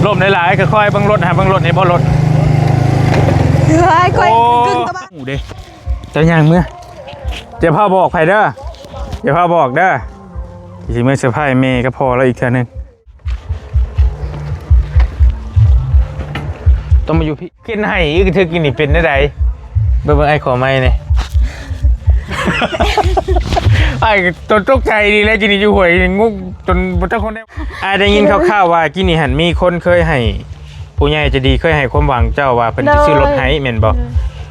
ลมหลายๆค่อยๆบังรถหาบังรถให้บ่รถเฮ้ยค่อยกึ่งตะบ้าเด้จะย่างเมื่อเดี๋ยวพ่อบอกไผเด้อเดี๋ยวพ่อบอกเด้อสิเมื่อเซอร์ไพรส์เมย์ก็พอแล้วอีกเท่านึงต้องมาอยู่พี่กินให้อีกเธอกินนี่เป็นได้ไดเบิ่งไอ้ขอไม้เนี่ยไอ้จนตกใจดีแล้วกินนี่อยู่หวยงุกจนบ่ทันคนได้ยินคร่าวๆว่ากินนี่หันมีคนเคยให้ผู้ใหญ่จะดีเคยให้ความหวังเจ้าว่าเพิ่นสิซื้อรถให้แม่นบ่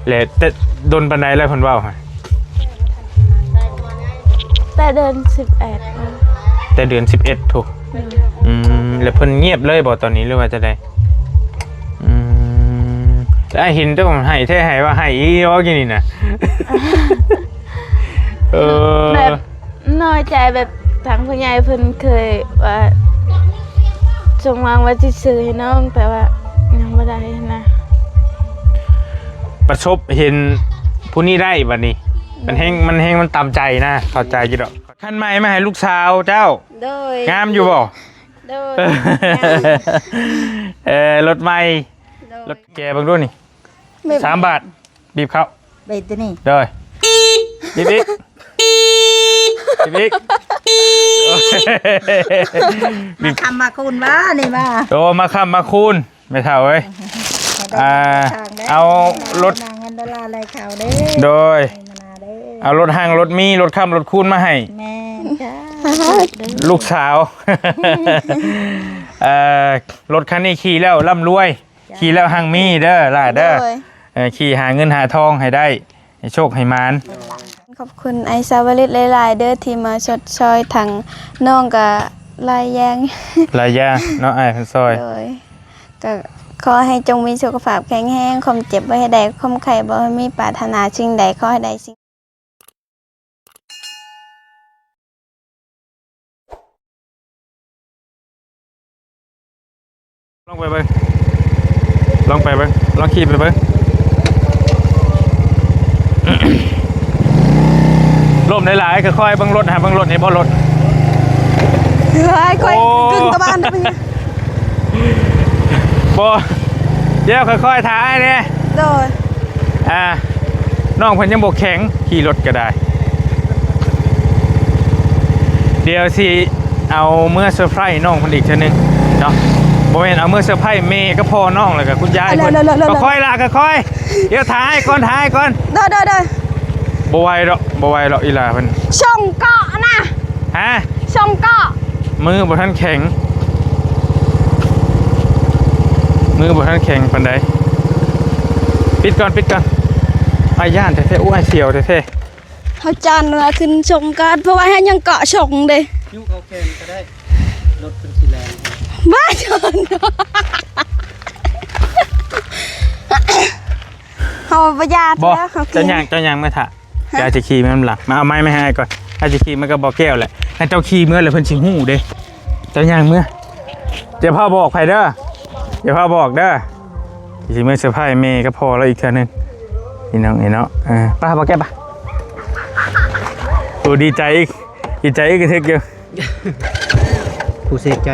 แล้วแต่ดนปานใดแล้วเพิ่นเว้าฮะแต่เดือน11แต่เดือน11ถูกแล้วเพิ่นเงียบเลยบ่ตอนนี้หรือว่าจะได้แล้วเห็นเจ้าของให้แท้ให้ว่าให้อีว่ากินนี่น่ะแบบน้อยใจแบบทางผู้ใหญ่เพิ่นเคยว่าจงวางไว้ที่ซื้อให้น้องแต่ว่ายังไม่ได้นะประสบเห็นผู้นี้ได้บัดนี้มันแห้งมันตามใจนะเข้าใจอยู่ดอกคันใหม่มาให้ลูกสาวเจ้าโดยงามอยู่บ่โดยรถใหม่รถแกเบิ่งดูนี่3 บาทบีบเข้าใบตัวนี้เด้อบีบอีกมาคำมาคูณว่านี่มาโตมาคำมาคูณไม่เท่าเว้ยเอารถเงินดอลลาร์อะไรข่าวเด้โดยเอารถห้างรถมีรถคำรถคูณมาให้แม่จ้าลูกสาวรถคันนี้ขี่แล้วร่ำรวยขี่แล้วห้างมีเด้อล่ะเด้อขี่หาเงินหาทองให้ได้ให้โชคให้มานขอบคุณไอซาวลิตหลายๆเด้อที่มาชดชอยทางน้องกับลายแยงน้องไอ้พันซอยก็ขอให้จงมีสุขภาพแข็งแรงความเจ็บบ่ให้ได้ความไข้บ่ให้มีปรารถนาสิ่งใดขอให้ได้สิ่งลองไปเบิ้งลองขี่ไปเบิ้งลมหลายๆค่อยๆบังรถหาบังรถให้บ่รถเฮ้ยค่อยกึ่งตะบ้านได้มั้ยบ่เดี๋ยวค่อยๆถ่ายเนี่ยโดยน้องเพิ่นยังบ่แข็งขี่รถก็ได้เดี๋ยวสิเอาเมื่อเซอร์ไพรส์น้องเพิ่นอีกเทื่อนึงเนาะบ่แม่นเอาเมื่อเซอร์ไพรส์เมย์ก็พ่อน้องแล้วก็คุณยายเพิ่นก็ค่อยล่ะก็ค่อยเดี๋ยวถ่ายก่อนได้บ่ไหวหรอกอีหล่าเพิ่นช่องเกาะนะช่องเกาะมือบ่ทันแข็งปานใดปิดก่อนอาย่านแท้ๆอู้ไอเสียวแท้ๆเฮาจานเนื้อขึ้นชงกันเพราะว่าให้ยังเกาะชงเด้ยิ้วเขาแข็งก็ได้รถเป็นสีแรงบ้าจนเฮาบ่ญาติแล้วเฮาเจ้าย่างมาถ่ะยาจะขี่มันหลักมาเอาไม้ไม่ให้ก่อนถ้าจะขี่มันก็บ่แก้วแหละให้เจ้าขี่เมื่อเลยเพิ่นสิฮู้เด้เจ้าย่างเมื่อเดี๋ยวพ่อบอกไผเด้อเดี๋ยวพ่อบอกเด้อสิเมื่อเซอร์ไพรส์เมย์ก็พอแล้วอีกเท่านึงนี่น้องป้าบ่แก้ป่ะโอ้ดีใจอีกกระทึกอยู่ผู้เสียใ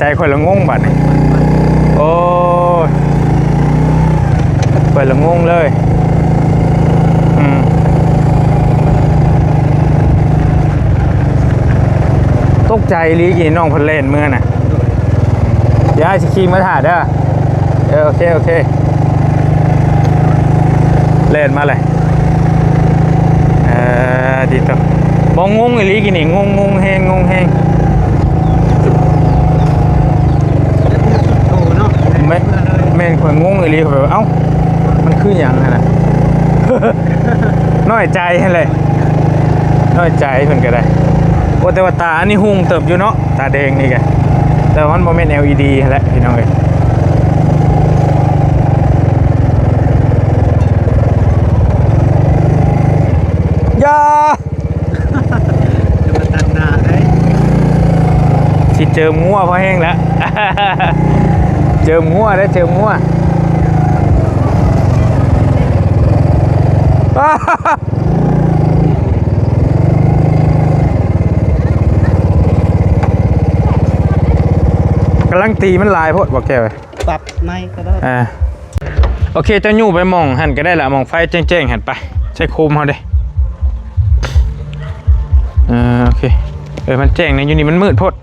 จคนละงงบัดนี่โอ้คนละงงเลยตกใจลีกี่น้องเพิ่นเล่นเมื่อน่ะอย่าสิขี่มาถ่าเด้อโอเคเล่นมาเลยดีต่อบ่งงอีหลีกี่นี่งงแฮงโอ้เนาะแม่นข่อยงงอีหลีแบบเอ้ามันคือหยังน่ะน้อยใจหั่นแหละน้อยใจเพิ่นก็ได้ว่าแต่ว่าตาอันนี้หุ่งเติบอยู่เนาะตาแดงนี่แกแต่ว่ามันบ่แม่น LED แหละพี่น้องเอ้ยอย่าจะมาตัดหน้าได้สิเจองัวพอแห้งแล้วเจองัว กำลังตีมันลายโพดบอกแกไว้ ปรับไม่ก็ได้ โอเคเจ้ายู่ไปมองหันก็ได้ละมองไฟแจ้งๆหันไปใช้โคมเขาเด้โอเคมันแจ้งในอยู่นี่มันมืดโพด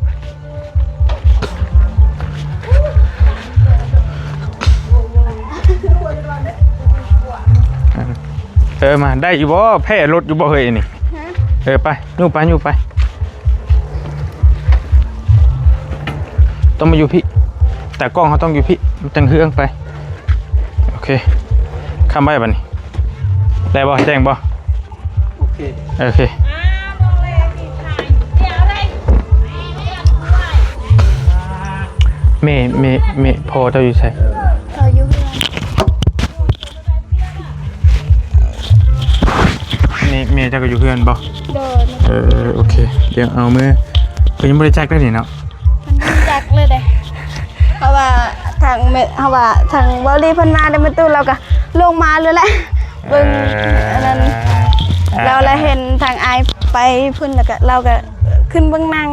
มาได้อยู่บ่แพ้รถอยู่บ่เฮ้ยนี่ไปยู่ไปต้องมาอยู่พี่แต่กล้องเขาต้องอยู่พี่จังเครื่องไปโอเคคำใบ้บัดนี้ได้บ่แจ้งบ่โอเคเมพอเจ้าอยู่ใช่ เขาอยู่เพื่อน เมเจ้าก็อยู่เพื่อนบ่ โดน โอเคเดี๋ยวเอามือเพิ่นยังบ่ได้แจ็คได้นี่เนาะ มันจักเลยเด้เพราะว่าทางวอลลี่เพิ่นมาได้มาตู้เราก็ลงมาเลยแหละเบิ่งอันนั้นเราเห็นทางอายไปเพิ่นแล้วก็เราก็ขึ้นเบิ่งนั่ง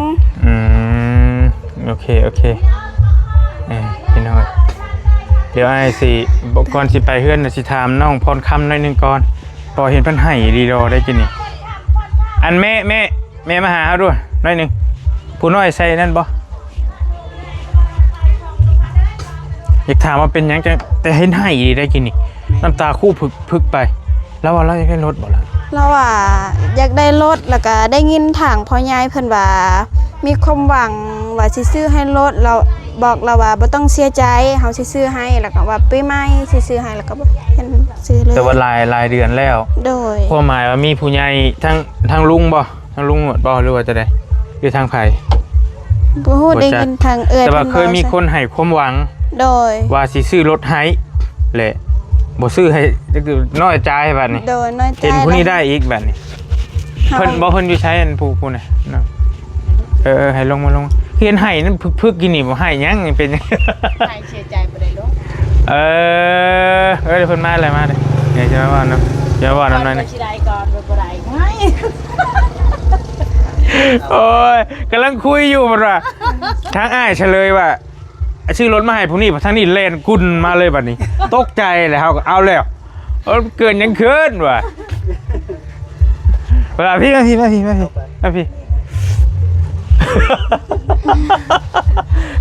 โอเคพี่น้องเดี๋ยวไอ้สิบอกก่อนสิไปเฮือนสิถามน้องพรคำหน่อยนึงก่อนพอเห็นเพิ่นให้ดีรอได้กินนี่อันแม่มาหาเฮาด้วยหน่อยนึงผู้น้อยใส่นั่นบ่อยากถามว่าเป็นหยังแต่เห็นให้ดีได้กินนี่น้ำตาคู่พึกไปแล้วว่าเราอยากได้รถบ่ล่ะเราว่าอยากได้รถแล้วก็ได้ยินทางพ่อใหญ่เพิ่นว่ามีความหวังว่าสิซื้อให้รถเราบอกเราว่าบ่ต้องเสียใจเฮาสิซื้อให้แล้วก็ว่าปีใหม่สิซื้อให้แล้วก็บ่เห็นซื้อเลยแต่ว่ารายเดือนแล้วโดยความหมายว่ามีผู้ใหญ่ทั้งลุงบ่ทั้งลุงหมดบ่หรือว่าจะได้หรือทางไผบ่ฮู้ได้ยินทางแต่ว่าเคยมีคนให้ความหวังโดยว่าสิซื้อรถให้แหละบ่ซื้อให้ก็คือน้อยใจบัดนี้โดยน้อยใจเห็นผู้นี้ได้อีกบัดนี้เพิ่นอยู่ใช้อันผู้น่ะเนาะให้ลงมาเห็นให้นั่นพึกกินนี่บ่ให้หยังเป็นให้เสียใจบ่ได้ลงเดี๋ยวเพิ่นมาอะไรมาเด้เดี๋ยวจะมาว่าเนาะจะว่าน้ำหน่อยนะสิได้ก่อนบ่ได้ไงโอ้ยกำลังคุยอยู่บ่ล่ะทางอ้ายเฉลยว่าชื่อรถมาให้ผู้นี้ทางนี้แล่นกุ่นมาเลยบัดนี้ตกใจแล้วเฮาก็เอาแล้วเกินยังคืนว่ะเวลาพี่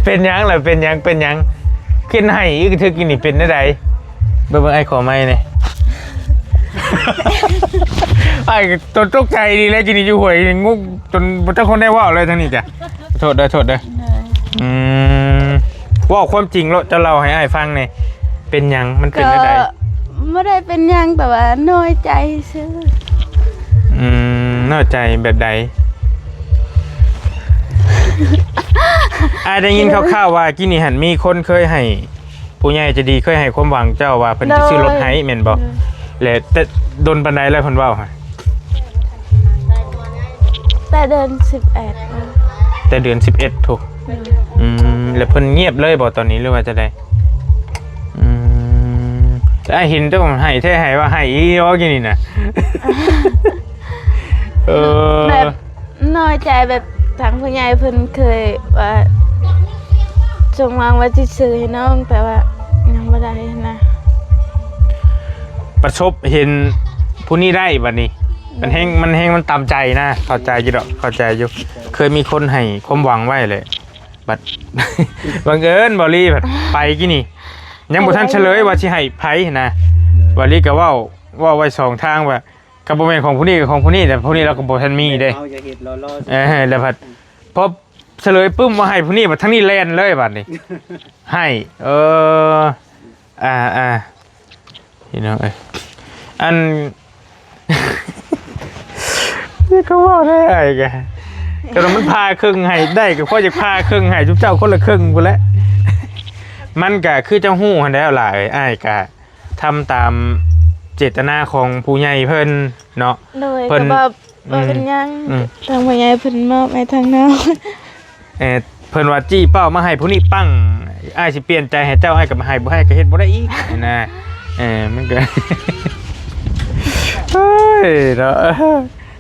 เป็นยังล่ะเป็นยังขึ้นให้อีกเธอกินนี่เป็นได้ใดเบิ่งไอ้ขอไม้นี่ไอ้ตัวตกใจดีเลยกินนี่อยู่ห่วยงุกจนบ่ต้องคนได้ว่าเลยทางนี้จ้ะโทษเด้อว่าความจริงแล้วจะเล่าให้อ้ายฟังนี่เป็นยังมันเป็นได้ใดไม่ได้เป็นยังแต่ว่าน้อยใจซื่อน้อยใจแบบใดได้ยินคร่าวๆว่ากินนี่หันมีคนเคยให้ผู้ใหญ่จะดีเคยให้ความหวังเจ้าว่าเพิ่นสิซื้อรถให้แม่นบ่แล้วแต่โดนปานใดแล้วเพิ่นเว้าฮะแต่เดือน11แต่เดือน11ถูกแล้วเพิ่นเงียบเลยบ่ตอนนี้หรือว่าจะได้แต่เห็นเจ้าของให้แท้ให้ว่าให้อีว่ากินนี่น่ะแบบน้อยใจแบบทางผู้ใหญ่เพิ่นเคยว่าจงวางว่าสิซื้อให้น้องแต่ว่ายังบ่ได้นะประสบเห็นผู้นี้ได้บัดนี้มันแห้งมันตามใจนะเข้าใจอยู่ดอกเข้าใจอยู่เคยมีคนให้ความหวังไว้เลยบัดบังเอิญบ่ลี่บัดไปกี่นี่ยังบ่ทันเฉลยว่าสิให้ไผนะบ่ลี่ก็เว้าไว้2ทางว่าก็บ่แม่นของผู้นี้กับของผู้นี้แต่ผู้นี้เราก็บ่ทันมีเด้เอาอย่าเฮ็ดรอแล้วบัดพอเฉลยปึ้มว่าให้ผู้นี้บัดทั้งนี้แล่นเลยบัดนี้ให้พี่น้องเอ้ยอันนี่เขาว่าได้ไงแกก็มันพาครึ่งให้ได้ก็พ่อจะพาครึ่งให้ทุกเจ้าคนละครึ่งไปแล้วมันก็คือเจ้าหู้หันแล้วล่ะไอ้ก็ทำตามเจตนาของผู้ใหญ่เพิ่นเนาะเพิ่นบ่เป็นยังทางผู้ใหญ่เพิ่นมอบให้ทางน้องเพิ่นว่าจี้เป้ามาให้ผู้นี้ปั้งอ้ายสิเปลี่ยนใจให้เจ้าให้กับมาให้บ่ให้ก็เฮ็ดบ่ได้อีกนะมันก็เฮ้ยเนาะ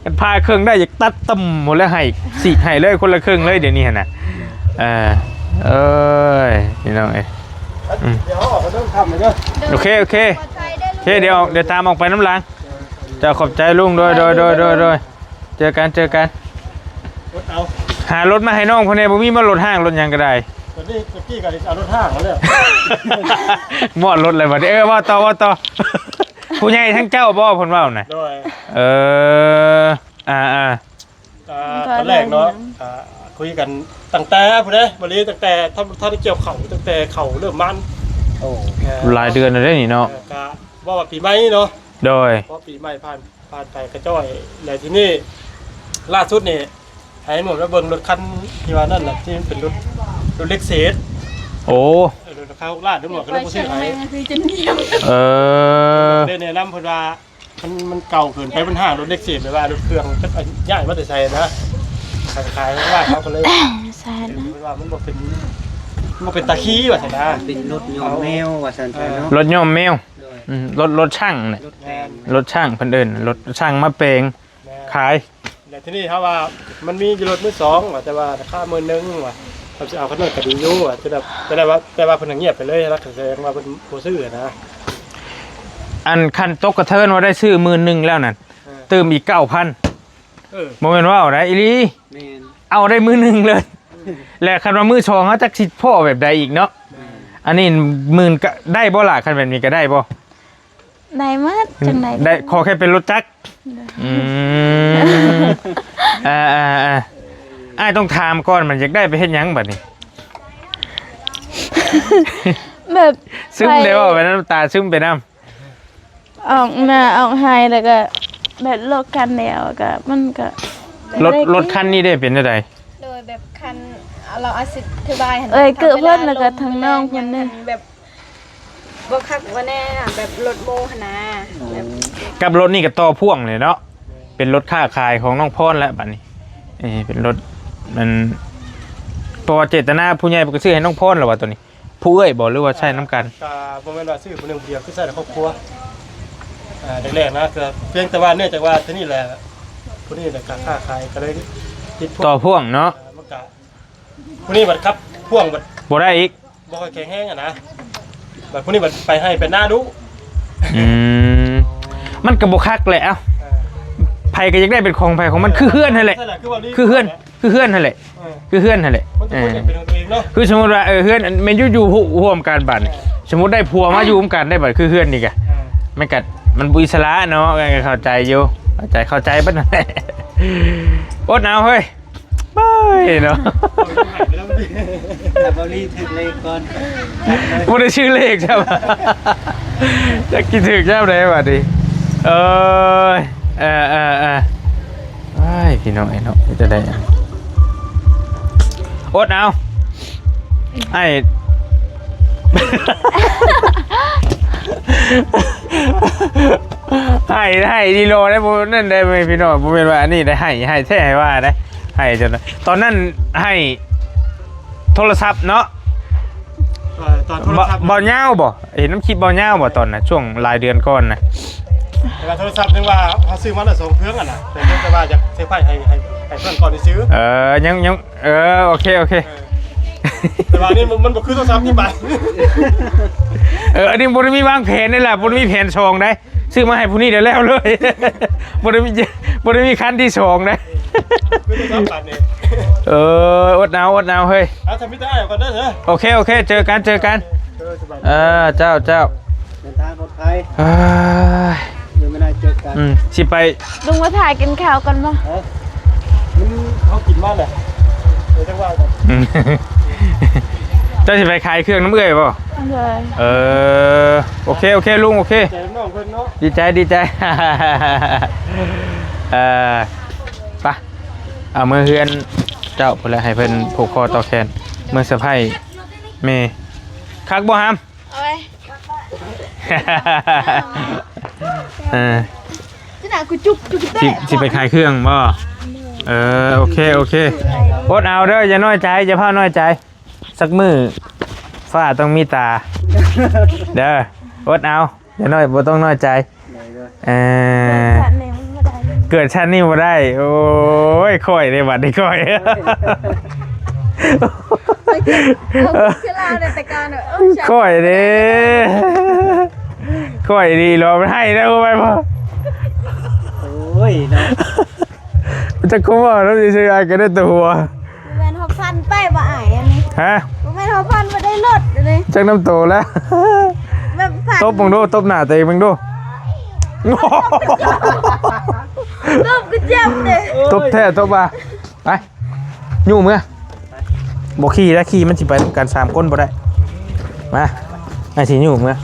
มันพาเครื่องได้อยากตัดต่ำหมดแล้วให้สีให้เลยคนละเครื่องเลยเดี๋ยวนี้นะ เอ้ยพี่น้องเอ้ย เดี๋ยวออกมาเริ่มทำเลยเด้อ โอเคโอเคโอเคเดี๋ยวตามออกไปน้ำหลังจะขอบใจลุงโดยเจอกันรถเอา หารถมาให้น้องคนนี้บ่มีมารถห้างรถหยังก็ได้ ตอนนี้ตะกี้กับเอารถห้างมาเลย หมอดรถเลยบัดนี้ว่าต่อ ผู้ใหญ่ทั้งเจ้าบ่เพิ่นเว้าน่ะ โดย ตอนแรกเนาะคุยกันตั้งแต่พุ่นเด้บ่ลีตั้งแต่ถ้าได้เกี่ยวเข่าตั้งแต่เข่าเริ่มมันโอ้ หลายเดือนแล้วเด้นี่เนาะ ก็ว่าปีใหม่เนาะ โดย พอปีใหม่ผ่านไปกระจ้อยแล้วที่นี่ล่าสุดนี่ให้หมดแล้วเบิ่งรถคันที่ว่านั่นน่ะที่มันเป็นรถเล็กเศษ โอ้ รถข้าวลาดตำรวจก็เลยบ่ซื้อให้ ได้แนะนำเพิ่นว่ามันเก่าเกินไปมันห่างรถเล็กเศษแบบว่ารถเครื่องจักย้ายมาแต่ใส่นะขายว่าเขาก็เลย ใช่ เพิ่นว่ามันบ่เป็นตะขี้ว่าซั่นนะ เป็นรถยนต์แมวว่าสันเนาะ รถย่อมแมว โดย รถช่างน่ะ รถแทน รถช่างเพิ่นเอิ้นรถช่างมาแปลงขาย แต่ที่นี่เขาว่ามันมีรถมือสองว่าแต่ว่าราคา11,000ว่าเขาสิเอาคันนั้นก็ดีอยู่ว่าแต่ว่าเพิ่นเงียบไปเลยแล้วแสดงว่าเพิ่นบ่ซื้อนะ อันคันตกกระเทินว่าได้ซื้อ11,000แล้วนั่นเติมอีก 9,000 เออ บ่แม่นว่าเอาได้อีหลี แม่น เอาได้11,000เลยแล้วคันว่ามือสองเฮาจักสิพ่อแบบใดอีกเนาะอันนี้10,000ก็ได้บ่ล่ะคันแบบนี้ก็ได้บ่ ได้มาจังได๋ ได้ขอแค่เป็นรถจักรอ้ายต้องถามก่อนมันอยากได้ไปเฮ็ดหยังบัดนี้ แบบ ซึมได้บ่ไปน้ำตาซึมไปน้ำ ออกมาออกหายแล้วก็แบบโลกกันแล้วก็มันก็ รถคันนี้ได้เป็นจังได๋ โดยแบบคันเราอธิบาย เอ้ยเกิดเพิ่นแล้วก็ทางน้องเพิ่นนึง แบบบ่คักว่าแน่น่ะแบบรถโมหนนะแบบ กับรถนี่ก็ต่อพ่วงเลยเนาะเป็นรถค้าขายของน้องพรแล้วบัดนี้เป็นรถมันตัวเจตนาผู้ใหญ่ก็ซื้อให้น้องพรแล้วว่าตัวนี้ ผู้เอ้ยบ่หรือว่าใช่น้ำกัน ก็บ่แม่นว่าซื้อผู้หนึงผู้เดียวคือใช้ในครอบครัวแรกๆนะคือเพียงแต่ว่าเนื่องจากว่าที่นี่แหละผู้นี้แหละค้าขายก็เลยติดพวก ต่อพ่วงเนาะ มันก็ผู้นี้บัดครับพ่วงบัด บ่ได้อีก บ่ค่อยแข็งแรงอ่ะนะบัดผู้นี้บัดไปให้เป็นหน้าดุ มันก็บ่คักแหละเอ้าไผก็อยากได้เป็นของไผของมันคือเฮือนนั่นแหละ คือเฮือนนั่นแหละคือเฮือนนั่นแหละ มันจะเป็นของตัวเองเนาะ คือสมมุติว่าเฮือนแม่นอยู่ร่วมกันบัดสมมุติได้ผัวมาอยู่ร่วมกันได้บัดคือเฮือนนี่กะมันก็มันบุอิสระเนาะก็เข้าใจอยู่เข้าใจบัดนั่นแหละอดเอาเฮ้ยบายเนาะ แต่บริถึงเลขก่อน บ่ได้ชื่อเลขใช่ป่ะจะคิดถึงใช่ไหมบัดนี้เอ้ยพี่น้องไอ้เนาะจะได้อดเอาไอ้ ให้ดีโลได้บ่นั่นได้ไหมพี่น้องบ่แม่นว่าอันนี้ได้ให้แท้ให้ว่าได้ให้จนตอนนั้นให้โทรศัพท์เนาะ ตอนโทรศัพท์ บ่ยาวบ่เห็นน้ำคลิปบ่ยาวบ่ตอนน่ะช่วงรายเดือนก่อนน่ะ โทรศัพท์นึงว่าเขาซื้อมาแล้ว2เครื่องอ่ะนะแต่ว่าอยากซื้อไฟให้เพื่อนก่อนที่ซื้อ ยังโอเคแต่ว่านี่มันบ่คือโทรศัพท์ที่บ้าน อันนี้บ่ได้มีวางแผนนี่แหละบ่ได้มีแผน2ได้ซื้อมาให้ผู้นี้เดี๋ยวแล้วเลย บ่ได้มีคันที่2ได้ คือโทรศัพท์บ้านนี่ อดเอาเฮ้ย เอาทำมิตรอ้ายก่อนเด้อเด้อ โอเคเจอกัน สบาย เจ้า เดินทางปลอดภัยเดี๋ยวไม่ได้เจอกัน สิไป ลุงมาถ่ายกินข้าวกันบ่ มันเขากินมากเลยเดี๋ยวจังว่ากัน เจ้าสิไปขายเครื่องน้ำเอื้อยป่ะ เลย โอเคลุงโอเค ใจน้องเพิ่นเนาะ ดีใจ ไปเอามือเฮือนเจ้าพุ่นละให้เพิ่นผูกคอต่อแขนมือสะไพร่เมคักบ่ฮัม เอาไว้ ที่ไหนกูจุกเต้ สิไปขายเครื่องบ่โอเคอดเอาเด้ออย่าน้อยใจอย่าพาน้อยใจสักมือฝ้าต้องมีตาเด้ออดเอาอย่าน้อยบ่ต้องน้อยใจฉันเองมันบ่ได้ เกิดชั้นนี้บ่ได้โอ้ยค่อยได้บัดนี้ค่อย คือเราในแต่ก่อน ค่อยดิค่อยดีรอมันให้นะไปพอ โอ้ยเนาะ จะคุ้มว่าเราจะซื้ออะไรกันได้ตัว แม่นเขาพันไปบ่อายอันนี้ ฮะ แม่นเขาพันบ่ได้ลดเลย จักน้ำโตแล้ว แบบพัน ตบมึงดูตบหน้าตัวเองมึงดู ลบก็เจ็บเลย ตบแท้ตบมาไปยู่มือบอกขี่แล้วขี่มันสิไปกัน3คนบ่ได้มาไอ้สิยู่มือ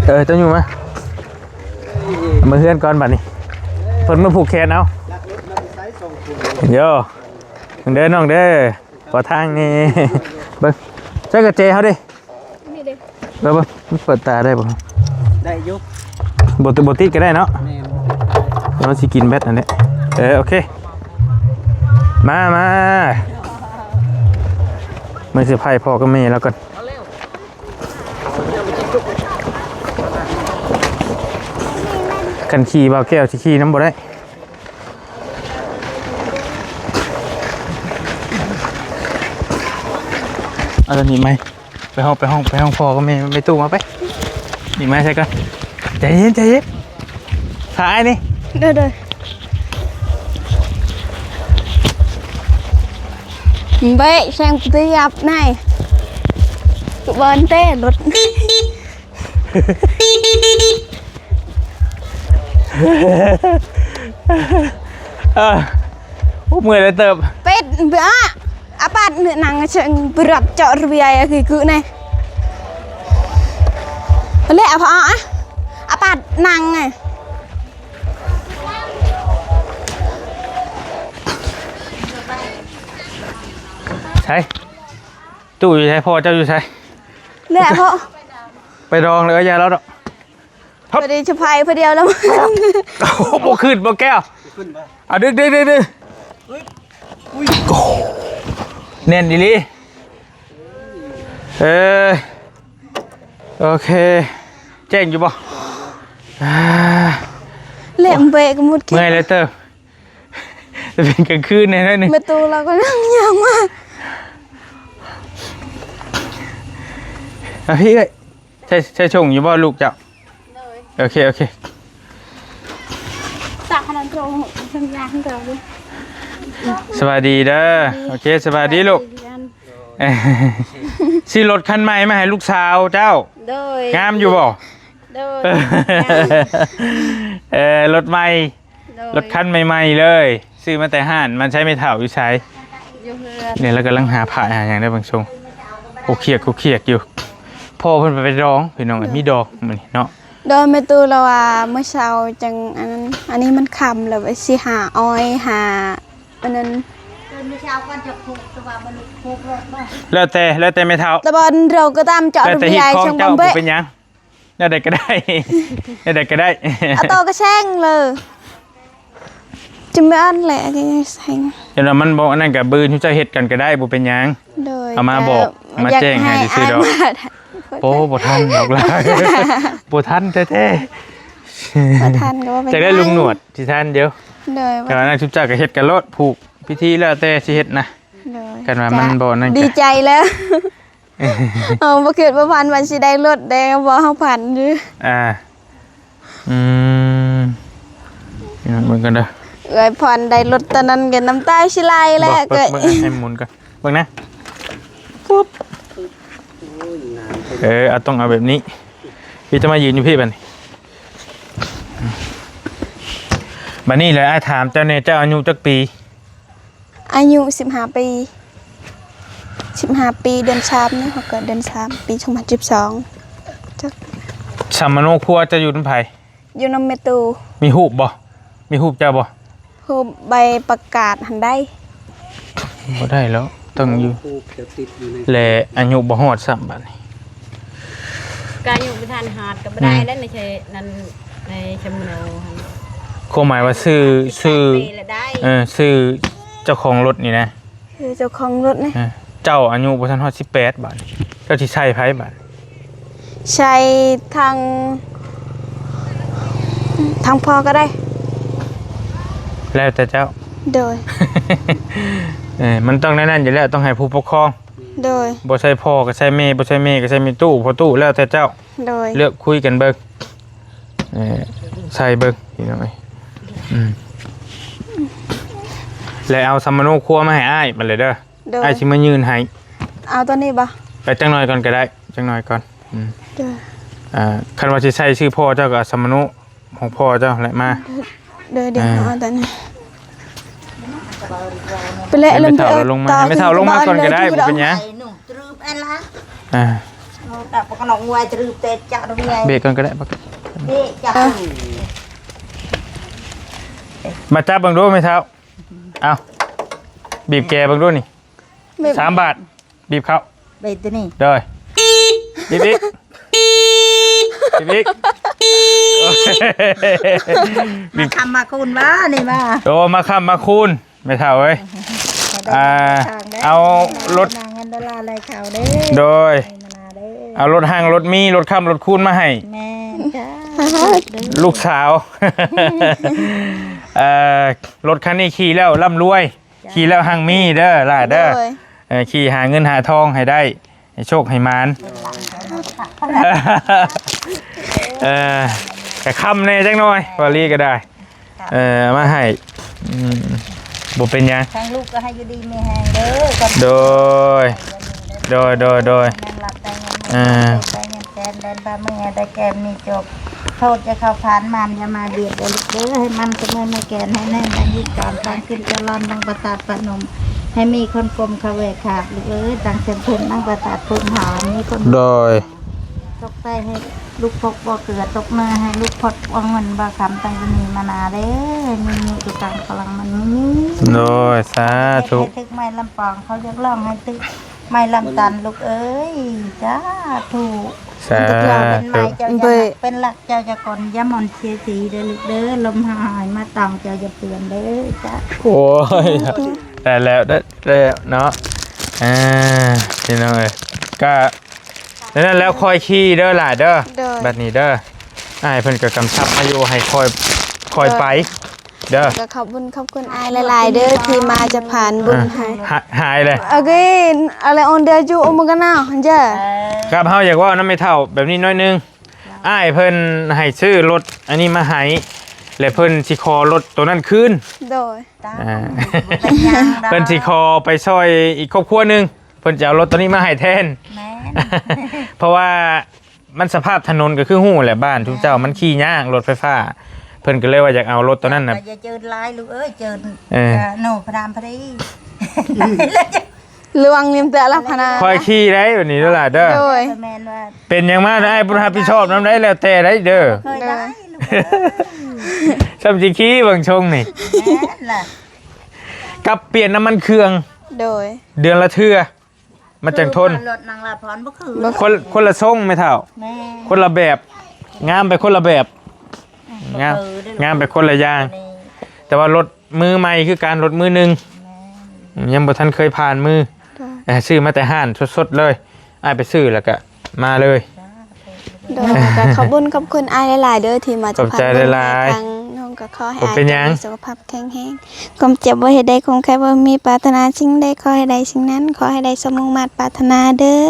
เจ้าอยู่มาเพื่อนก่อนบัดนี้เพิ่นมาผูกแขนเอา ลักรถมาใช้ส่งคุณ โย่เด้อน้องเด้อขอทางนี่เบิ่งใส่กระเจเขาดิ นี่เด้ เบิ่งมันเปิดตาได้บ่ ได้ยุก บ่ติดก็ได้เนาะ แม่ แล้วมันสิกินแบตอันนี้โอเคมาไม่สิไพ่พ่อกับแม่แล้วกันกันขี่บ่าวแก้วสิขี่น้ำบ่ได้เอาตัวนี้ไหมไปห้องพ่อกับแม่ไปตู้มาไปนี่ไหมใช่กันใจเย็นถ่ายนี่ เด้อเบ๊ะแซงตียับในบอลเต้รถ เมื่อยเลยเติบ เป็ดเบ้ออาปัดเนื้อหนังเชิงปรับเจาะระเบียร์คือไงเละพออ่ะอาปัดหนังไง ใช่ตู้อยู่ใช่พ่อเจ้าอยู่ใช่ เละพอ ไปดองเลยยาแล้วดอก พอดีจะพายพอเดียวแล้ว โอ้โหขึ้นบ่แก้ว ขึ้นมา เอาดึกแน่นดีลีโอเคแจ้งอยู่บ่ เละเบะก็มุด เมื่อยเลยเติบจะเป็นกลางคืนในนั้นนึง ประตูเราก็นั่งยากมาก พี่เอ้ยใช่ชงอยู่บ่ลูกเจ้าโอเค ตักขนาดตรงทำยากเราด้วย สวัสดีเด้อโอเคสวัสดีลูกซื้อรถคันใหม่มาให้ลูกสาวเจ้า โดย งามอยู่บ่ โดย รถใหม่รถคันใหม่ๆเลยซื้อมาแต่ห้านมันใช้ไม่เท่าอยู่ใช้ อยู่เพื่อน เนี่ยเรากำลังหาผ้าหาอย่างได้บางช่วงโคเคียกอยู่พ่อเพิ่นไปร้องพี่น้องมีดอกมันเนาะ โดยเมตูเราว่าเมื่อเช้าจังอันนี้มันคำแล้วไปสิหาอ้อยหาอันนั้น แล้วแต่ไม่เท่า ตะบอนเราก็ตามเจาะ แล้ว ระ แต่ เบี ฮิต ยร์ ของ ช่างบ เจ้า อม บ่ เบ้ เป็นหยังแล้วใดก็ได้ แล้วใดก็ได้ เอาโตก็แช่งเลยจะไม่อันแหละก็ยังแช่ง เดี๋ยวมันบอกอันนั้นกับบืนที่จะเฮ็ดกันก็ได้บ่เป็นหยัง โดย เอามาบอกมาแจ้งให้ซื่อๆดอก โอ้บ่ทันดอกลายบ่ทันแท้ บ่ทันก็ว่า ๆ เป็น จะได้ลุงหนวดสิทันเดี๋ยว โดย แต่ว่านักทุบจักก็เฮ็ดกันโลดผูกพิธีแล้วแต่สิเฮ็ดนะ โดย กันว่ามันบ่นั่น ดีใจแล้วบ่คิดว่าพันวันสิได้รถได้บ่เฮาพันอยู่ นี่นั่นเหมือนกันเด้อ เอ้ยพันได้รถตอนนั้นก็น้ำตาสิไหลแล้ว เบิ่ ก็ งให้หมุนกันเบิ่งนะปุ๊บเอาต้องเอาแบบนี้พี่จะมายืนอยู่พี่บัดนี้บัดนี้เลยอ้ายถามเจ้าเนี่ยเจ้าอายุจักปี อายุ15 ปี15 ปีเดือน3นี่เขาเกิดเดือน3ปี2012จัก สัมมโนครัวจะอยู่นำไผ อยู่นำเมตู มีรูปบ่มีรูปเจ้าบ่ ผู้ใบประกาศหันได้ บ่ได้แล้วต้องอยู่ ผูกจะติดอยู่ใน แลอายุบ่ฮอดซ้ำบัดนี้ การอยู่ประธานหาดกับได้แล้วในเชนั้นในชมโน ความหมายว่าซื้อ ปีละได้ ซื้อเจ้าของรถนี่นะ คือเจ้าของรถนี่ เจ้าอายุบ่ทันฮอด18บาทเจ้าสิใช้ไผบาท ใช้ทางพ่อก็ได้ แล้วแต่เจ้า โดย มันต้องนั่นอยู่แล้วต้องให้ผู้ปกครอง โดย บ่ใช่พ่อก็ใช่แม่บ่ใช่แม่ก็ใช่มีตู้พอตู้แล้วแต่เจ้า โดย เลือกคุยกันเบิ่งใส่เบิ่งพี่น้อยแล้วเอาซัมมาโนครัวมาให้อ้ายมันเลยเด้อ โดย อ้ายสิมายืนให้ เอาตัวนี้บ่ ไปจังหน่อยก่อนก็ได้จังหน่อยก่อนโดย คันว่าสิใช้ชื่อพ่อเจ้าก็ซัมมาโนของพ่อเจ้าแหละมา เดี๋ยวเอาตัวนี้ไปเละลงไป ไม่เท่าลงมาก่อนก็ได้บ่เป็นหยัง หนุ่มตรึบอันละ อ่า แต่ปกนองงวยตรึบเตะจักตรงไง เบรกก่อนก็ได้บัก นี่จัก มาจับเบิ่งดูไม่เท่าเอาบีบแกเบิ่งดูนี่3 บาทบีบเข้า ไปตัวนี้ เด้อบีบอีกบีบอีกบีบ ทำมาคุณว่านี่มา โตมาค้ำมาคูณไม่เท่าเอ้ยเอารถ นางเงินดอลลาร์อะไรข่าวเด้ โดย มาเด้ เอารถห้างรถมีรถค้ำรถคูณมาให้ แม่จ้า ลูกสาว รถคันนี้ขี่แล้วร่ำรวยขี่แล้วห้างมีเด้อล่ะเด้อขี่หาเงินหาทองให้ได้ให้โชคให้มานแต่คำในจังหน่อยพอลี่ก็ได้มาให้บ่เป็นยัง ทางลูกก็ให้อยู่ดีไม่แห้งเด้อ โดยแม่หลับได้เงินได้เงินแสนแดนบ้าเมื่อได้แกมมีจบโทษจะเข้าผ่านมันอย่ามาเบียดเด้อลูกเด้อให้มันเสมอไม่แกนให้แน่นดังยิ่งก่อนตั้งขึ้นจะร้อนดังประตาดประนมให้มีคนกลมเขาเวขาบลูกเอ้ยดังเสียงเพลงดังประตาดพุ่มหามีคน โดย ตกใจให้ลูกพกบ่เกลือตกเนื้อให้ลูกพดว่าเงินบ่คำตั้งมีมานาเด้มีตุกลางพลังมันมี โดยสาธุ ให้ทึกไม้ลำปองเขาเรียกร้องให้ทึกไม้ลำตันลูกเอ้ยจ้าถูก สา เป็นไม้ ธุ เจ้าจะเป็นหลักเจ้าจะก่อนย่ามอนเชียสีเด้อลูกเด้อลมหายมาตองเจ้าจะเปลี่ยนเด้อจ้า โอ้ยได้แล้วเนาะพี่น้องเอ้ยก็นั่นแล้วคอยขี่เด้อหล่ะเด้อบัดนี้เด้ออ้ายเพิ่นก็กำชับมาอยู่ให้คอยไปเด้อ ก็ขอบคุณอายหลายๆเด้อที่มาจะผ่านบุญให้ หายเลย Again,อะไรon dia ju omongana anja. ครับเฮาอยากว่าน้ำไม่เท่าแบบนี้น้อยนึงอ้ายเพิ่นให้ซื้อรถอันนี้มาให้และเพิ่นสิขอรถตัวนั้นคืน โดย เพิ่นสิขอไปซอยอีกครอบครัวนึงเพิ่นจะเอารถตัวนี้มาให้แทน แม่ เพราะว่ามันสภาพถนนก็คือหู้แหละบ้านทุกเจ้ามันขี่ยากรถไฟฟ้าเพิ่นก็เลยว่าอยากเอารถตัวนั้นน่ะ อย่าเจอลายลูกเอ้ยเจอ โนพรามพรี Luang nim te lah pana. คอยขี่ได้แบบนี้เด้อล่ะเด้อ โดย แม่นว่า เป็นหยังมาได้บ่รับผิดชอบนำได้แล้วแต่ได้เด้อ เคยได้ลูกเอ้ย ซ้ำสิขี่เบิ่งชงนี่ แม่นล่ะ กับเปลี่ยนน้ำมันเครื่อง โดย เดือนละเทื่อมันจังทน รถนางลาพรบ่คือ คนละทรงไม่เท่า แม่ คนละแบบงามไปคนละแบบงามไปคนละอย่าง แต่ว่ารถมือใหม่คือการรถมือหนึ่งยังบ่ทันเคยผ่านมือซื้อมาแต่ห้านสดๆเลยอ้ายไปซื้อแล้วก็มาเลย โดยก็ขอบคุณอายหลายๆเด้อที่มาจะผ่านบุญให้ทางน้องก็ขอให้อายมีสุขภาพแข็งแรงความเจ็บบ่เฮ็ดได้คงแค่บ่มีปรารถนาสิ่งใดขอให้ได้สิ่งนั้นขอให้ได้สมมุ่งมั่นปรารถนาเด้อ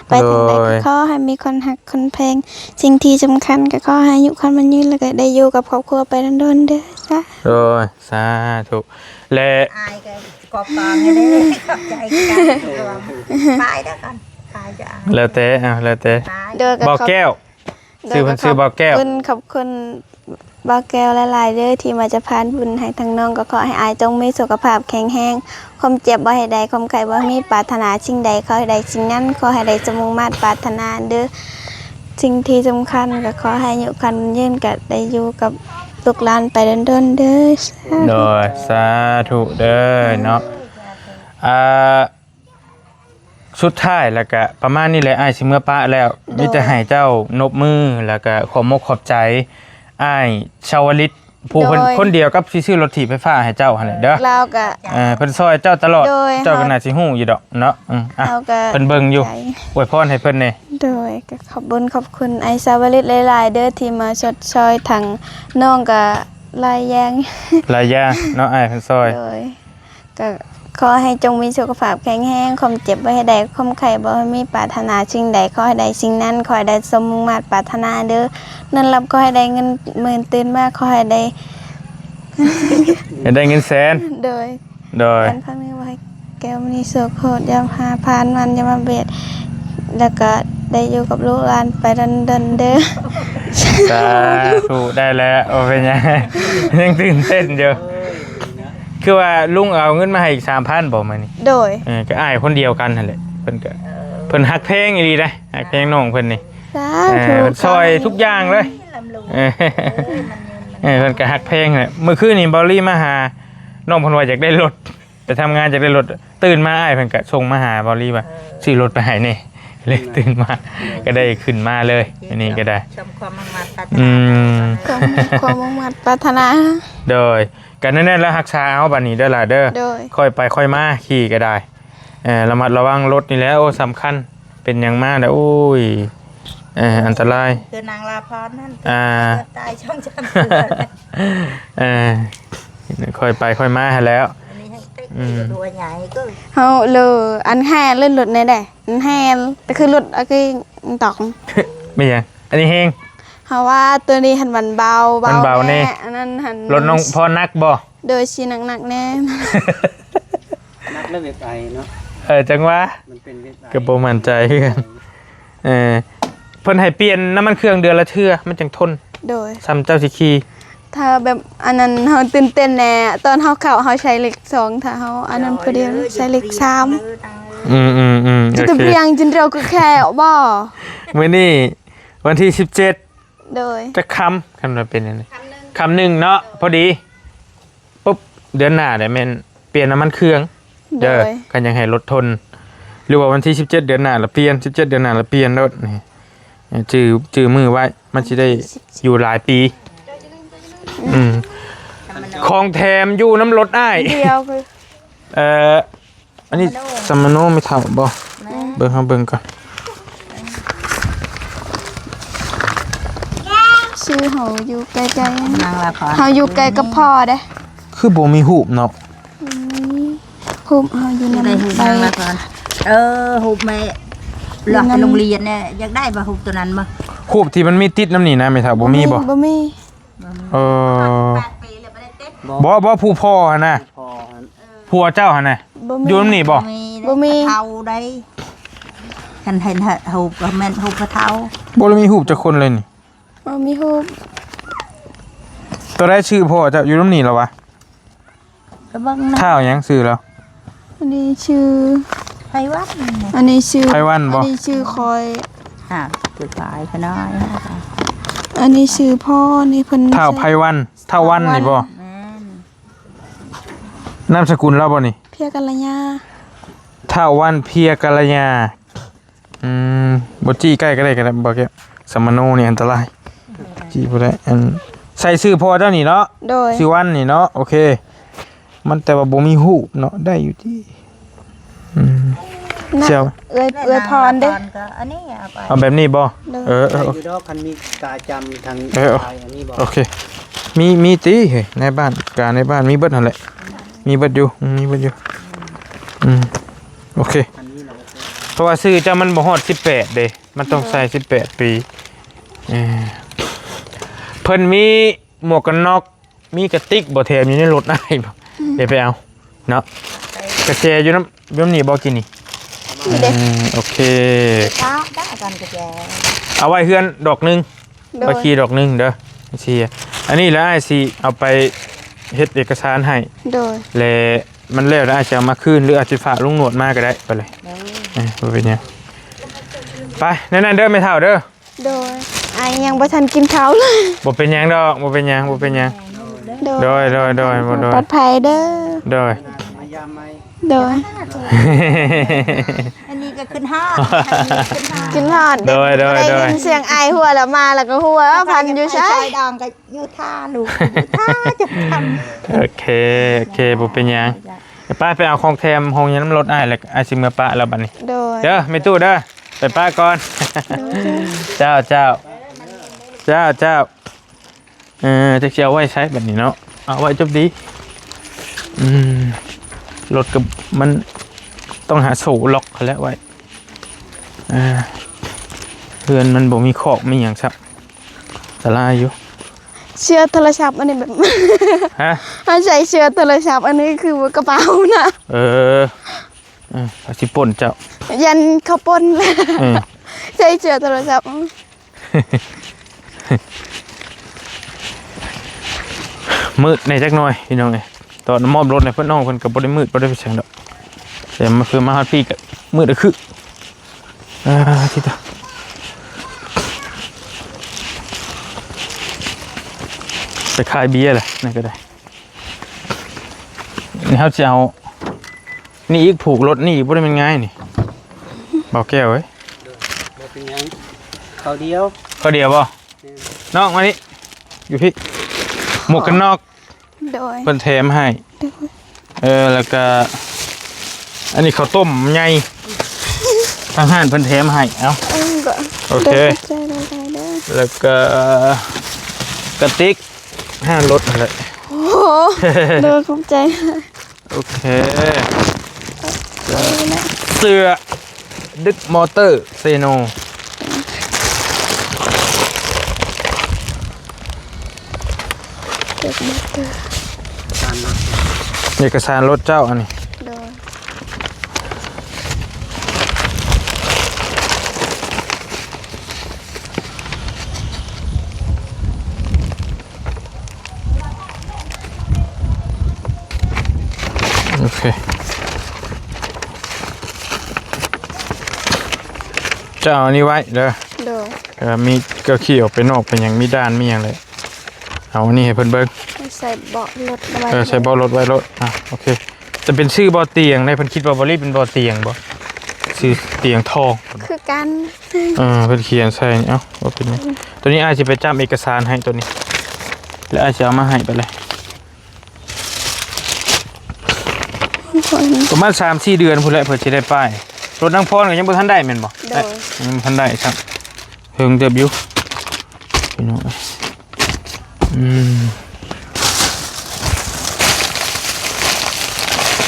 ไปทางใดก็ขอให้มีคนฮักคนแพงสิ่งที่สำคัญก็ขอให้อายุคันมันยืนแล้วก็ได้อยู่กับครอบครัวไปนานๆเด้อจ้ะ โอ้ยสาธุและ อายก็กอบกองให้ได้ขอบใจกันตายแล้วกันตายจะ แล้วแต่แล้วแต่ ตาย เด้อก็ บ่อแก้วซื้อเพิ่นซื้อบ่อแก้ว ขอบคุณบ่อแก้วหลายๆเด้อที่มาจะผ่านบุญให้ทางน้องก็ขอให้อายจงมีสุขภาพแข็งแรงความเจ็บบ่ให้ได้ความไข้บ่มีปรารถนาสิ่งใดขอให้ได้สิ่งนั้นขอให้ได้สมมุ่งมั่นปรารถนาเด้อสิ่งที่สำคัญก็ขอให้อายุคันยืนก็ได้อยู่กับลูกหลานไปดนๆเด้อ โดยสาธุเด้อเนาะสุดท้ายแล้วก็ประมาณนี้แหละอ้ายสิเมื่อปะแล้วมีแต่ให้เจ้านบมือแล้วก็ขอมกขอบใจอ้ายชาวลิตผู้คนเดียวกับที่ซื้อรถถีบไฟฟ้าให้เจ้าหั่นแหละเด้อ เราก็ เพิ่นซอยเจ้าตลอด โดย เจ้าก็น่าสิฮู้อยู่ดอกเนาะเราก็ เพิ่นเบิ่งอยู่อวยพรให้เพิ่นแน่ โดยก็ขอบคุณไอซาวลิตหลายๆเด้อที่มาชดชอยทางน้องก็ลายแยง หลายอย่างเนาะอ้ายเพิ่นซอย โดยก็ ขอให้จงมีสุขภาพแข็งแรงความเจ็บบ่ให้ได้ความไข้บ่ให้มีปรารถนาสิ่งใดขอให้ได้สิ่งนั้นขอให้ได้สมมุ่งมาตรปรารถนาเด้อเงินรับขอให้ได้เงินหมื่นตื่นมาขอให้ได้ ได้เงินแสน โดย โดย การพักนี้ไว้แก้วมณีโสโคตรยามหาพานมันยามมาเบียดแล้วก็ได้อยู่กับลูกหลานไปดันเด้อ สาธุได้แล้วโอ้เป็นยังยังตื่นเต้นอยู่คือว่าลุงเอาเงินมาให้อีก 3,000บ่มานี่ โดย ก็อ้ายคนเดียวกันนั่นแหละเพิ่นฮักเพลงอีหลีได้ฮักเพลงน้องเพิ่นนี่ สาธุ ซอยทุกอย่างเลย ลำลูก เพิ่นก็ฮักเพลงแหละเมื่อคืนนี่บอลลี่มาหาน้องเพิ่นว่าอยากได้รถไปทำงานอยากได้รถตื่นมาอ้ายเพิ่นก็ส่งมาหาบอลลี่ว่าซื้อรถไปให้นี่เลยตื่นมาก็ได้ขึ้นมาเลยอันนี้ก็ได้ ชมความมั่งมั่นปรารถ อื นาม ความมุ่งมั่นปรารถนา โดยกันแน่ๆแล้วรักษาเอาบัดนี้เด้อล่ะเด้อ โดย ค่อยไปค่อยมาขี่ก็ได้ระมัดระวังรถนี่แหล้วโอ้สำคัญเป็นอย่างมากนะโอ้ยอันตราย คือนางลาพรนั่น ตายช่องจำค่อยไปค่อยมาให้แล้ว อันนี้ให้ติ๊กตัวใหญ่ก็ เฮาเลยอันแห่เล่นรถในได้อันแห่แต่คือรถอะคือตอก ไม่ยังอันนี้เฮง เฮาว่าตัวนี้หันมันเบา มันเบาแน่ อันนั้นหัน รถน้องพอนักบ่ โดยชีหนักๆแน่ นักเล่นเว็บไอเนาะ จังวะ มันเป็นเว็บไอ ก็บ่มั่นใจคือกันเพิ่นให้เปลี่ยนน้ำมันเครื่องเดือนละเทื่อมันจังทน โดย ซ้ำเจ้าสิขี่ ถ้าแบบอันนั้นเฮาตื่นเต้นแน่ตอนเฮาเข้าเฮาใช้เลข2ถ้าเฮาอันนั้นผู้เดียวใช้เลข3 อืมโอ จะตะ เค เพียงจนเราก็แค่บ่ มื้อนี้วันที่17 โดย จะคำว่าเป็นยังไงคำหนึ่งเนาะพอดีปุ๊บเดือนหน้าเนี่ยแม่นเปลี่ยนน้ำมันเครื่อง โด เด้อย กันยังให้รถทน หรือว่าวันที่17เดือนหน้าละเปลี่ยน17เดือนหน้าละเปลี่ยนรถนี่จื้อมือไว้มันสิได้อยู่หลายปีของแถมอยู่น้ำรถอ้าย เดียวคือ อันนี้สมโนไม่เท่าบ่เบิ่งก่อน ชื่อเฮาอยู่ใกล้ นางลาพร ๆเฮาอยู่ใกล้กับพ่อเด้ คือบ่มีหูบเนาะ ภูมิเฮาอยู่ ได้ นำ หู ไป นางลาพรหูแม่หลักโรงเรียนเนี่ยอยากได้ป่ะหูตัวนั้นป่ะ หูบที่มันมีติดน้ำนี่นะไม่เท่าบ่มีบ่ บ่มี 8 ปีเลยไม่ได้เต็ม บ่ผู้พ่อหั่นน่ะ พอ ผัวเจ้าหั่นน่ะ บ่มี อยู่น้ำนี่บ่ มีเท่าได้ฉันเห็นหูก็แม่นหูกระเท่า บ่ได้มีหูบจักคนเลยนี่ บ่มีฮูบ ตัวได้ชื่อพ่อเจ้าอยู่น้ำนี่แล้ววะ ก็บ้างนะ ข้าวหยังชื่อแล้ว อันนี้ชื่อ ไพวัด อันนี้ชื่อ ไพวันบ่ อันนี้ชื่อคอย จุดปลายก็น้อย อันนี้ชื่อพ่อนี่เพิ่น เท่าไพวันเท่าวันนี่บ่ แม่น นามสกุลเราบ่นี่ เพียกัลยา เท่าวันเพียกัลยาบ่จี้ใกล้ก็ได้ก็ได้บ่แกสมโนนี่อันตรายจี้บ่ได้ใส่ชื่อพ่อเจ้านี่เนาะ โดย ชื่อวันนี่เนาะโอเค มันแต่ว่าบ่มีหูบเนาะได้อยู่ที่เชียว เอ้ยพรเด้ ก็อันนี้เอาไป เอาแบบนี้บ่ ใครอยู่ดอกคันมีกาจำทางไทยอันนี้บอก โอเคมีตีเฮ้ยในบ้านการในบ้านมีเบิดนั่นแหละมีเบิดอยู่โอเค อันนี้เรา เพราะว่าซื้อเจ้ามันบ่ฮอด18เด้มันต้องใส่18ปีเพิ่นมีหมวกกันน็อกมีกระติกบ่แถมอยู่ในรถได้บ่เดี๋ยวไปเอาเนาะกระแจอยู่น้ำนี่บ่กินนี่โอเค ได้กันกระแจ เอาไว้เฮือนดอกนึง โด เอา ย คีย์ดอกนึงเด้อเชียอันนี้แล้วไอ้สิเอาไปเฮ็ดเอกสารให้ โดย และมันแล้วแล้วอาจจะเอามาคืนหรืออาจจะฝากลุงหนวดมาก็ได้ไปเลยบ่เป็นหยังไปนั่นๆเด้อไม่เท่าเด้อ โดยไอ้ยังบ่ทันกินข้าวเลย บ่เป็นหยังดอกบ่เป็นหยังบ่เป็นหยัง โดย โดยบ่โด ปลอย ดภัยเด้อ โดย มายามไหม โดย อันนี้ก็ขึ้นห้า กินฮอด โดย ได้ยินเสียงไอหัวแล้วมาแล้วก็หัวพันอยู่ใช่ ดองก็ยูท่าลูกยูท่าจะท โอเคบ่เป็นหยังป้าไปเอาของแถมห้องยาน้ำรถอ้ายแล้วอ้ายสิมาป้าแล้วบัดนี้ โดย เด้อไม่ตู้เด้อไปป้าก่อน เจ้าจะเสียวไว้ใช้แบบนี้เนาะเอาไว้จบดี รถกับมันต้องหาโซ่ล็อกเขาแล้วไว้เพื่อนมันบ่มีขอกมีอย่างซับสลายอยู่ เชือกโทรศัพท์อันนี้แบบ ฮะ ถ้าใช้เชือกโทรศัพท์อันนี้คือกระเป๋านะ อาสิป่นเจ้า ยันข้าวป้นเลย ใช้เชือกโทรศัพท์ มืดในจักหน่อยพี่น้องไงตอนมอบรถในเพื่อนน้องเพื่อนกับบ่ได้มืดบ่ได้ไปเสียงดอกแต่มาเพื่อมาฮอดพี่กับมืดคือที่ตาไปขายเบียร์เลยนี่ก็ได้นี่เขาจะเอานี่อีกผูกรถนี่อีกบ่ได้เป็นง่ายนี่เบาแก้วเว้ย บ่เป็นหยังเขาเดียว เขาเดียวบ่น้องมานี่อยู่พี่หมวกกันนอก โดย เพิ่นแถมให้แล้วก็อันนี้ข้าวต้มใหญ่ทางห้านเพิ่นแถมให้เอ้าโอเคแล้วก็กระติกห้านรถอะไร โอ้โหโดยคุ้มใจ โอเคเสื้อดึกมอเตอร์เซโนเอกสารรถเจ้าอันนี้ โดย โอเคเจ้าอันนี้ไว้เด้อ โดย มีก็ขี่ออกไปนอกเป็นอย่างมีด้านมีอย่างเลยเอาอันนี้ให้เพิ่นเบิ่ง ใส่เบาะรถไว้ ใช้บ่อรถไว้รถโอเคจะเป็นชื่อบ่อเตียงในเพิ่นคิดว่าบ่รีบเป็นบ่อเตียงบ่ชื่อเตียงทอง คือกัน เพิ่นเขียนใส่นี่เอ้าว่าเป็นไงตัวนี้อาจจะไปจ้ำเอกสารให้ตัวนี้แล้วอาจจะเอามาให้ไปเลยประมาณ 3-4 เดือนพุ่นแหละเพิ่นสิได้ป้ายรถนางพรก็ยังบ่ทันได้แม่นบ่ โดย ยังบ่ทันได้ครับเพิ่งเติบอยู่พี่น้อง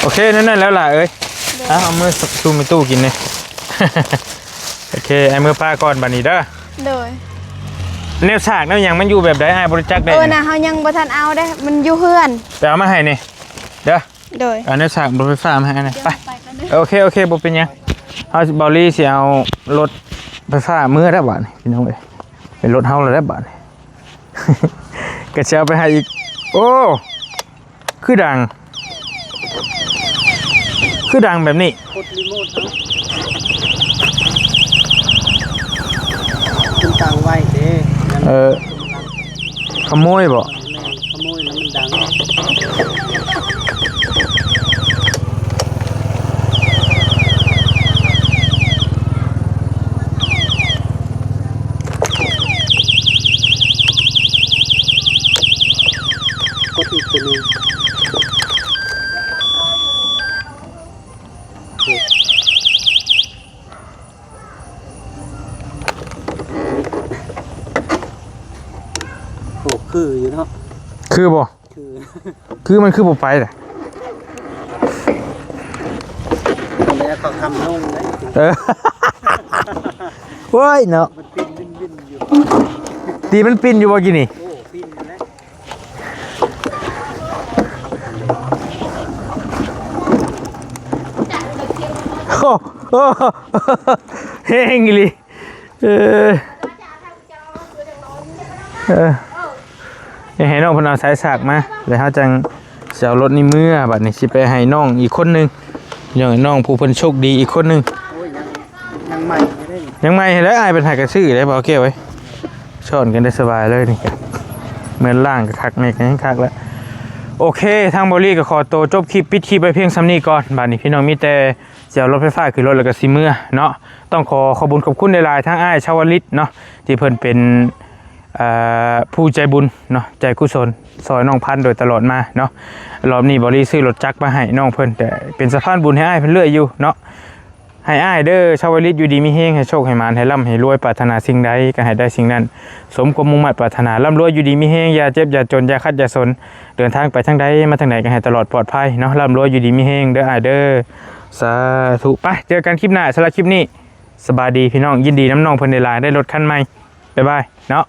โอเคนั่นแล้วล่ะเอ้ยเอามือซูมไปตู้กินเลย โอเคไอ้มือป้าก่อนบัดนี้เด้อ โดย แนวฉากแนวหยังมันอยู่แบบใดอ้ายบริจาคได้ นะเฮายังบ่ทันเอาได้มันอยู่เฮือน ไปเอามาให้นี่เด้อ โดย เอาแนวฉากรถไฟฟ้ามาให้นี่ไปโอเคบ่เป็นหยังเฮาบอลลี่สิเอารถไฟฟ้ามื้อได้บัดนี่พี่น้องเอ้ยเป็นรถเฮาแล้วได้บัดนี่ ก็จะเอาไปให้อีกโอ้คือดังแบบนี้ กดรีโมทคุณตั้งไว้เด้นั่น ขโมยบ่ แม่นขโมยแล้วมันดังกดอีกตัวนึงโอ้คืออยู่เนาะ คือบ่ คือ คือมันคือบ่ไปแหละ แล้วเขาทำลงเลย โว้ยเนาะ มันปิ้นวินอยู่ ตีมันปินอยู่บ่กินนี่ โอ้ปิ้นแล้ว โอ้เฮงอีหลีให้น้องเพนเอาสายสากมาแล้วเฮาจังสิเอารถนี่เมื่อบัดนี้สิไปให้น้องอีกคนนึงอย่างน้องผู้เพิ่นโชคดีอีกคนนึง โอ้ยยังใหม่ไม่ได้ ยังไม่แล้วอายเป็นหายกระชื่อได้บ่เอาเก็บไว้ช้อนกันได้สบายเลยนี่เหมือนล่างกับคักนี่กันคักแล้วโอเคทางบริก็ขอตัวจบคลิปปิดคลิปไปเพียงซ้ำนี้ก่อนบัดนี้พี่น้องมีแต่เสียวรถไฟฟ้าคือรถแล้วก็สิเมื่อเนาะต้องขอบุญขอบคุณในลายทั้งอ้ายชาวลิตเนาะที่เพิ่นเป็นผู้ใจบุญเนาะใจกุศลซอยน้องพันธุ์โดยตลอดมาเนาะรอบนี้บริซื้อรถจักรมาให้น้องเพิ่นแต่เป็นสะพานบุญให้อ้ายเพิ่นเรื่อยอยู่เนาะ ให้อ้ายเด้อชาวลิตอยู่ดีมีเฮงให้โชคให้มานให้ร่ำให้รวยปรารถนาสิ่งใดก็ให้ได้สิ่งนั้นสมความมุ่งมั่นปรารถนาร่ำรวยอยู่ดีมีเฮงอย่าเจ็บอย่าจนอย่าคัดอย่าสนเดินทางไปทางใดมาทางไหนก็ให้ตลอดปลอดภัยเนาะร่ำรวยอยู่ดีมีเฮงเด้ออ้ายเด้อสาธุไปเจอกันคลิปหน้าสำหรับคลิปนี้สบายดีพี่น้องยินดีน้ำน้องเพิ่นได้หลายได้รถคันใหม่บ๊ายบายเนาะ